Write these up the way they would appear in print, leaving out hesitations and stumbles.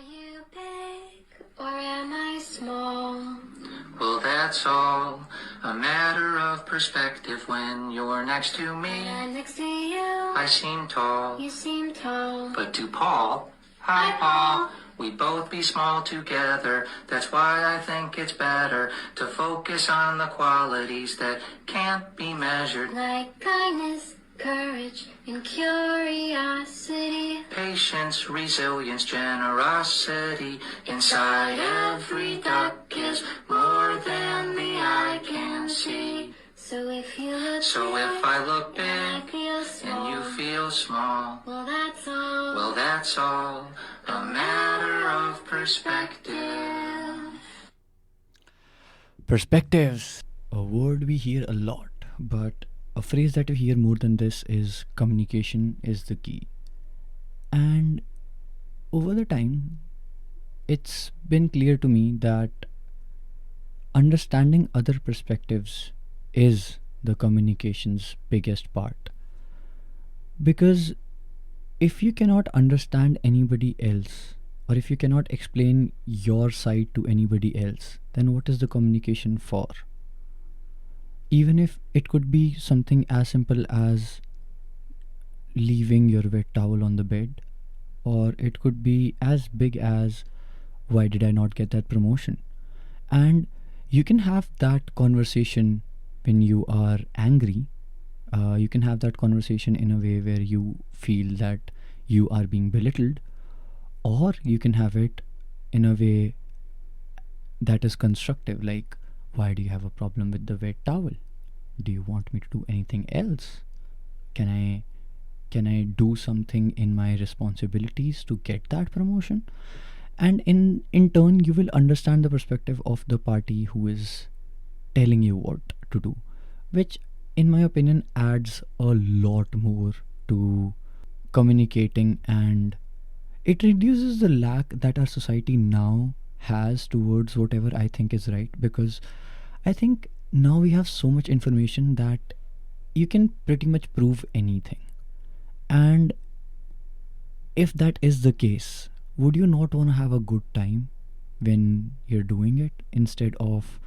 you big or am I small? Well, that's all a matter of perspective. When you're next to me, When I'm next to you, I seem tall. you seem tall. But to Paul, hi Paul, we'd both be small together. That's why I think it's better to focus on the qualities that can't be measured. Like kindness, courage, and curiosity. Patience, resilience, generosity. Inside every duck is more than the eye can see. So if you look So big if I look and I big feel small, and you feel small, well that's all. well, that's all a matter of perspective. Perspectives. A word we hear a lot, but a phrase that we hear more than this is communication is the key. And over the time, it's been clear to me that understanding other perspectives is the communication's biggest part. Because if you cannot understand anybody else, or if you cannot explain your side to anybody else, then what is the communication for? Even if it could be something as simple as leaving your wet towel on the bed, or it could be as big as, why did I not get that promotion? And you can have that conversation when you are angry. You can have that conversation in a way where you feel that you are being belittled, or you can have it in a way that is constructive, like, why do you have a problem with the wet towel? Do you want me to do anything else? Can I do something in my responsibilities to get that promotion? And in turn, you will understand the perspective of the party who is telling you what to do, which in my opinion adds a lot more to communicating, and it reduces the lack that our society now has towards whatever I think is right, because I think now we have so much information that you can pretty much prove anything. And if that is the case, would you not want to have a good time when you're doing it, instead of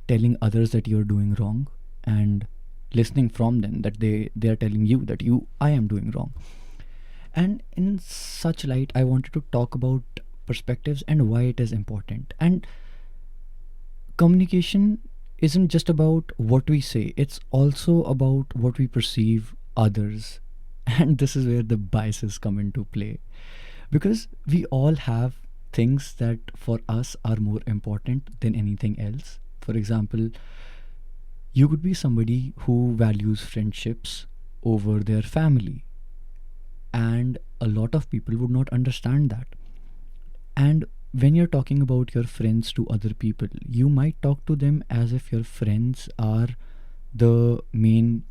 telling others that you're doing wrong and listening from them that they are telling you that I am doing wrong? And in such light, I wanted to talk about perspectives and why it is important. And communication isn't just about what we say, it's also about what we perceive others. And this is where the biases come into play, because we all have things that for us are more important than anything else. For example, you could be somebody who values friendships over their family, and a lot of people would not understand that. And when you're talking about your friends to other people, you might talk to them as if your friends are the main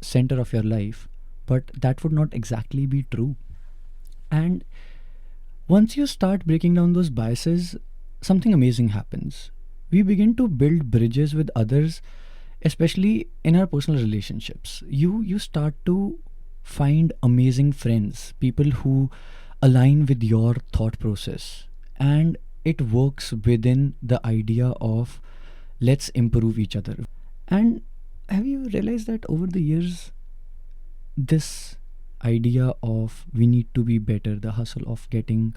center of your life, but that would not exactly be true. And once you start breaking down those biases, something amazing happens. We begin to build bridges with others, especially in our personal relationships. You start to find amazing friends, people who align with your thought process, and it works within the idea of let's improve each other. And have you realized that over the years, this idea of we need to be better, the hustle of getting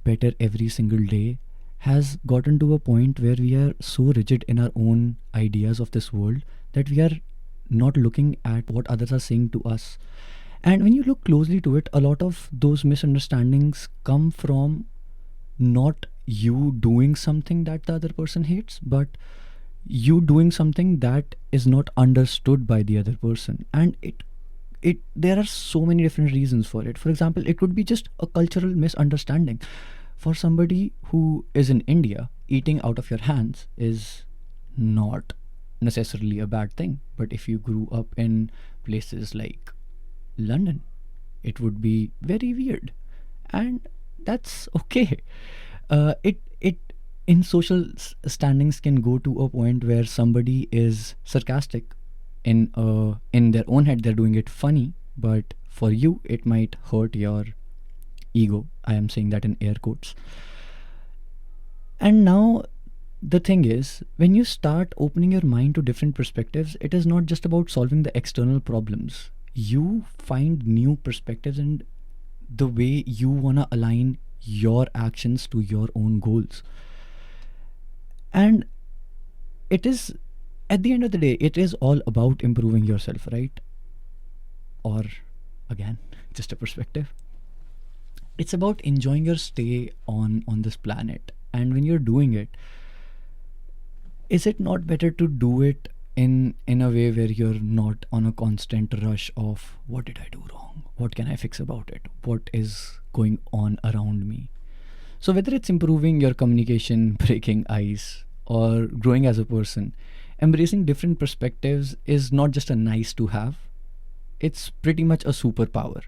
better every single day, has gotten to a point where we are so rigid in our own ideas of this world that we are not looking at what others are saying to us. And when you look closely to it, a lot of those misunderstandings come from not you doing something that the other person hates, but you doing something that is not understood by the other person. And it there are so many different reasons for it. For example, it could be just a cultural misunderstanding. For somebody who is in India, eating out of your hands is not necessarily a bad thing. But if you grew up in places like London, it would be very weird, and that's okay. It in social standings can go to a point where somebody is sarcastic. In their own head, they're doing it funny, but for you, it might hurt your ego. I am saying that in air quotes. And now the thing is, when you start opening your mind to different perspectives, it is not just about solving the external problems. You find new perspectives and the way you want to align your actions to your own goals. And it is, at the end of the day, it is all about improving yourself, right? Or again, just a perspective. It's about enjoying your stay on this planet. And when you're doing it, is it not better to do it in a way where you're not on a constant rush of what did I do wrong? What can I fix about it? What is going on around me? So whether it's improving your communication, breaking ice, or growing as a person, embracing different perspectives is not just a nice to have, it's pretty much a superpower.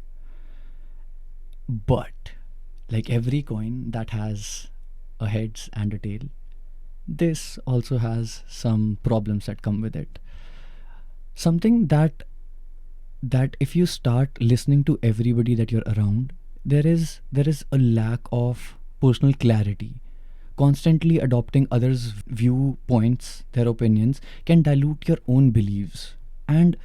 But like every coin that has a heads and a tail, this also has some problems that come with it. Something that if you start listening to everybody that you're around, there is a lack of personal clarity. Constantly adopting others' viewpoints, their opinions, can dilute your own beliefs. And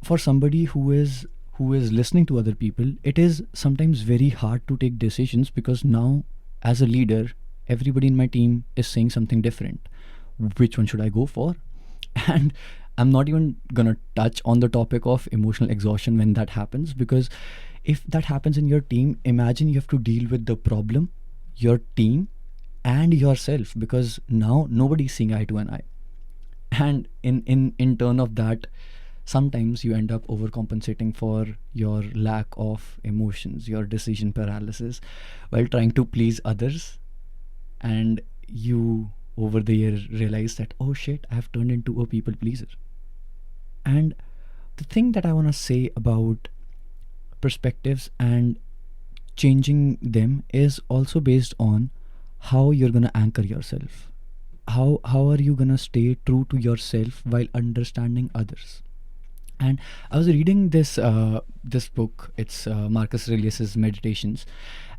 for somebody who is listening to other people, it is sometimes very hard to take decisions because now, as a leader, everybody in my team is saying something different. Which one should I go for? And I'm not even gonna touch on the topic of emotional exhaustion when that happens, because if that happens in your team, imagine you have to deal with the problem, your team, and yourself, because now nobody's seeing eye to an eye. And in turn of that, sometimes you end up overcompensating for your lack of emotions, your decision paralysis, while trying to please others. And you over the year realize that, oh shit, I have turned into a people pleaser. And the thing that I want to say about perspectives and changing them is also based on how you're going to anchor yourself. How are you going to stay true to yourself while understanding others? And I was reading this book. It's Marcus Aurelius's Meditations,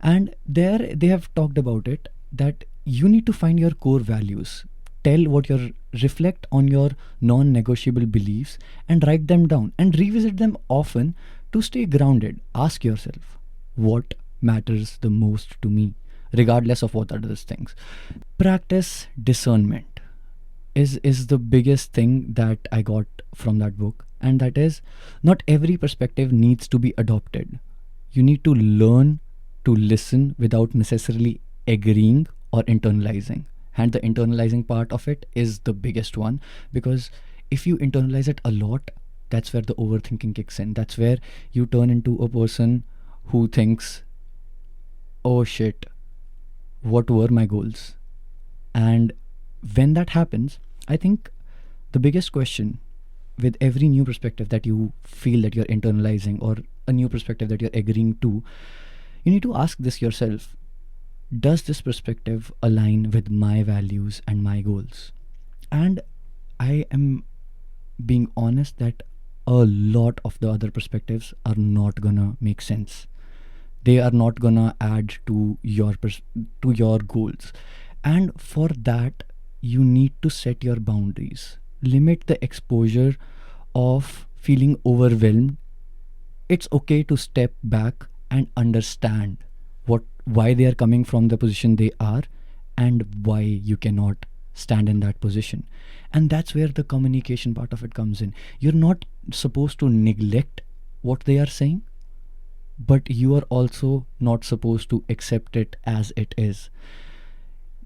and there they have talked about it that you need to find your core values, tell what your reflect on your non-negotiable beliefs, and write them down and revisit them often to stay grounded. Ask yourself, what matters the most to me, regardless of what others think. Practice discernment is the biggest thing that I got from that book, and that is, not every perspective needs to be adopted. You need to learn to listen without necessarily agreeing or internalizing. And the internalizing part of it is the biggest one, because if you internalize it a lot, that's where the overthinking kicks in. That's where you turn into a person who thinks, oh shit, what were my goals? And when that happens, I think the biggest question with every new perspective that you feel that you're internalizing, or a new perspective that you're agreeing to, you need to ask this yourself. Does this perspective align with my values and my goals? And I am being honest that a lot of the other perspectives are not gonna make sense. They are not gonna add to your goals. And for that, you need to set your boundaries. Limit the exposure of feeling overwhelmed. It's okay to step back and understand why they are coming from the position they are, and why you cannot stand in that position. And that's where the communication part of it comes in. You're not supposed to neglect what they are saying, but you are also not supposed to accept it as it is.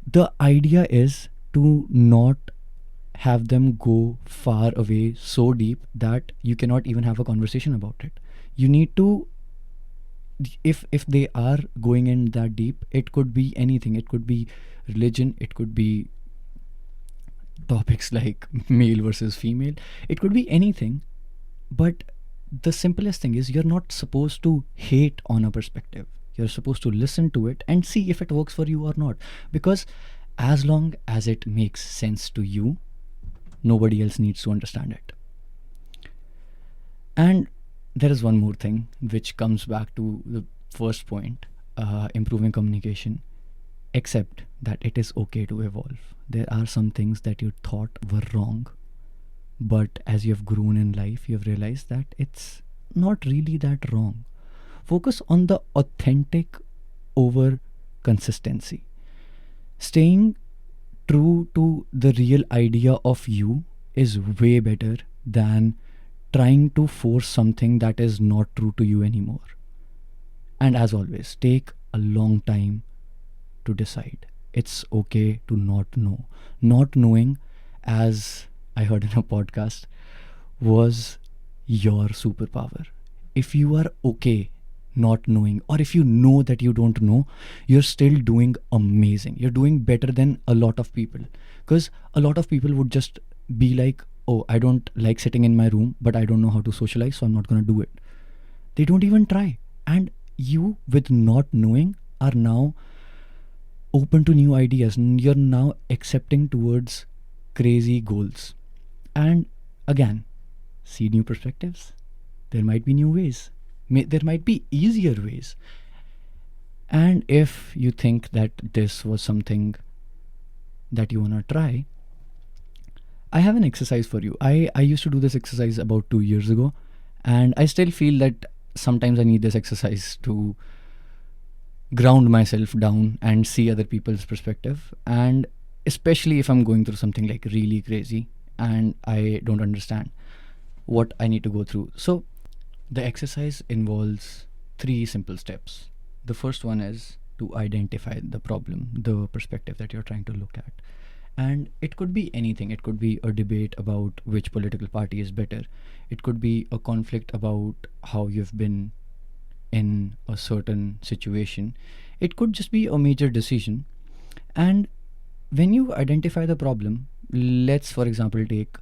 The idea is to not have them go far away so deep that you cannot even have a conversation about it. You need to, if they are going in that deep, it could be anything. It could be religion, it could be topics like male versus female, it could be anything. But the simplest thing is, you're not supposed to hate on a perspective. You're supposed to listen to it and see if it works for you or not, because as long as it makes sense to you, nobody else needs to understand it. And there is one more thing which comes back to the first point, improving communication. Accept that it is okay to evolve. There are some things that you thought were wrong, but as you have grown in life, you have realized that it's not really that wrong. Focus on the authentic over consistency. Staying true to the real idea of you is way better than trying to force something that is not true to you anymore. And as always, take a long time to decide. It's okay to not know. Not knowing, as I heard in a podcast, was your superpower. If you are okay not knowing, or if you know that you don't know, you're still doing amazing. You're doing better than a lot of people. Because a lot of people would just be like, oh, I don't like sitting in my room, but I don't know how to socialize, so I'm not going to do it. They don't even try. And you, with not knowing, are now open to new ideas. You're now accepting towards crazy goals. And again, see new perspectives. There might be new ways. There might be easier ways. And if you think that this was something that you want to try, I have an exercise for you. I used to do this exercise about 2 years ago, and I still feel that sometimes I need this exercise to ground myself down and see other people's perspective, and especially if I'm going through something like really crazy and I don't understand what I need to go through. So the exercise involves 3 simple steps. The first one is to identify the problem, the perspective that you're trying to look at. And it could be anything. It could be a debate about which political party is better. It could be a conflict about how you've been in a certain situation. It could just be a major decision. And when you identify the problem, let's, for example, take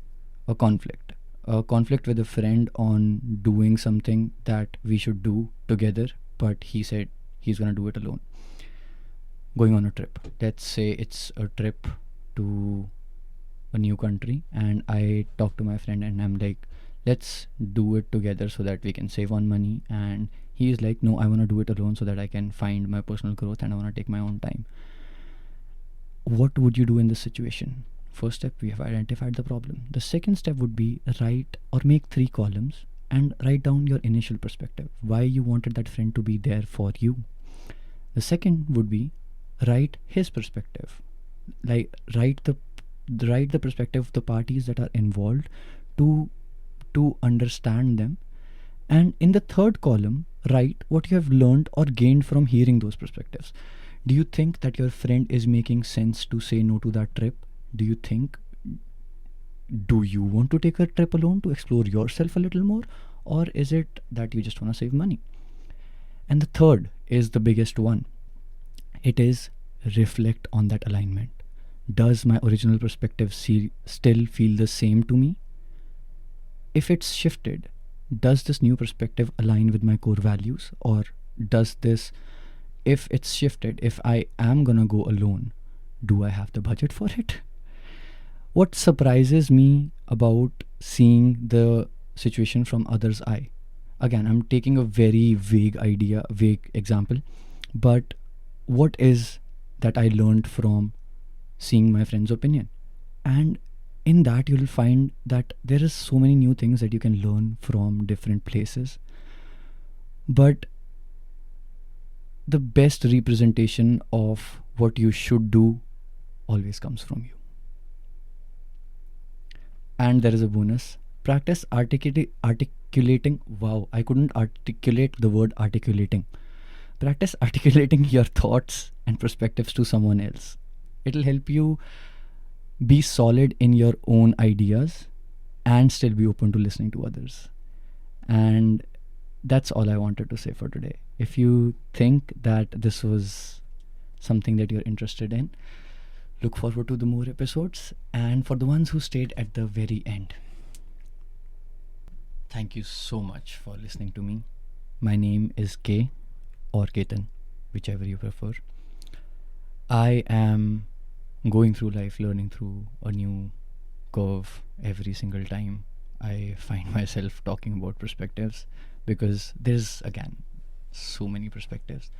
a conflict. A conflict with a friend on doing something that we should do together, but he said he's going to do it alone. Going on a trip. Let's say it's a trip to a new country, and I talk to my friend and I'm like, let's do it together so that we can save on money. And he is like, no, I want to do it alone so that I can find my personal growth and I want to take my own time. What would you do in this situation? First step, we have identified the problem. The second step would be write or make 3 columns and write down your initial perspective, why you wanted that friend to be there for you. The second would be write his perspective, like write the perspective of the parties that are involved to understand them. And in the third column, write what you have learned or gained from hearing those perspectives. Do you think that your friend is making sense to say no to that trip? Do you want to take a trip alone to explore yourself a little more, or is it that you just want to save money? And the third is the biggest one. It is reflect on that alignment. Does my original perspective still feel the same to me? If it's shifted, does this new perspective align with my core values? Or does this, if it's shifted, if I am gonna go alone, do I have the budget for it? What surprises me about seeing the situation from others' eye? Again, I'm taking a very vague example, but what is that I learned from seeing my friend's opinion? And in that, you'll find that there is so many new things that you can learn from different places. But the best representation of what you should do always comes from you. And there is a bonus. Practice articulating. Wow, I couldn't articulate the word articulating. Practice articulating your thoughts and perspectives to someone else. It'll help you be solid in your own ideas and still be open to listening to others. And that's all I wanted to say for today. If you think that this was something that you're interested in, look forward to the more episodes. And for the ones who stayed at the very end, thank you so much for listening to me. My name is K or Ketan, whichever you prefer. I am going through life, learning through a new curve every single time I find myself talking about perspectives, because there's, again, so many perspectives.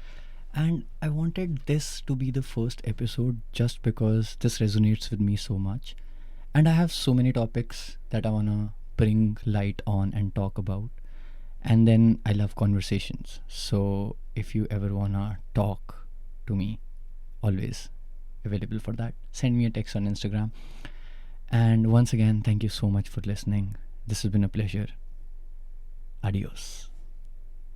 And I wanted this to be the first episode just because this resonates with me so much. And I have so many topics that I want to bring light on and talk about. And then I love conversations. So if you ever want to talk to me, always available for that. Send me a text on Instagram. And once again, thank you so much for listening. This has been a pleasure. Adios.